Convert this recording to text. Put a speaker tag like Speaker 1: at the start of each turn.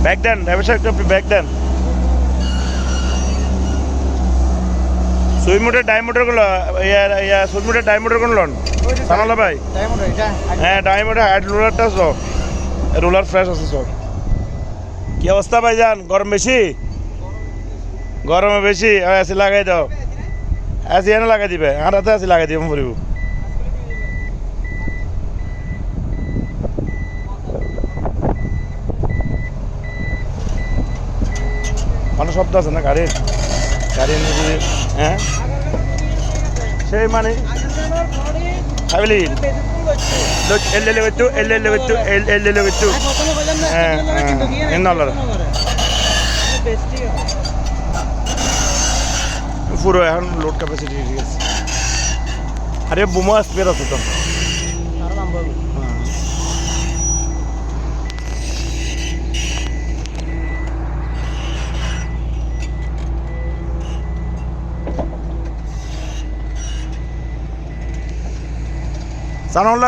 Speaker 1: Bag দেন ব্যবসা একটু bag দেন। সুইমুটের ডায়মোটরগুলো সুইমুটের ডায়মোটরগুলো loan সানাল্লা ভাই। হ্যাঁ ডায়মোটর হাইড রোলারটা সব রোলার ফ্রেশ আছে সব। কি অবস্থা ভাই যান? গরম বেশি? গরমে বেশি এসি লাগাই দাও। এসি এনে লাগাই দিবে, আর হাতে এসি লাগাই দিব পড়ব। মানে শব্দ আছে না গাড়ির? গাড়ি হ্যাঁ সেই মানে ফ্যামিলি এল্লে বেতু এল্লে বেতু এল্লে বেতু হ্যাঁ ইন্নাল্লাহ পুরো এখন লোড ক্যাপাসিটি ঠিক আছে। আরে বোমা স্পেয়ার আছে তো। সানাউল্লাহ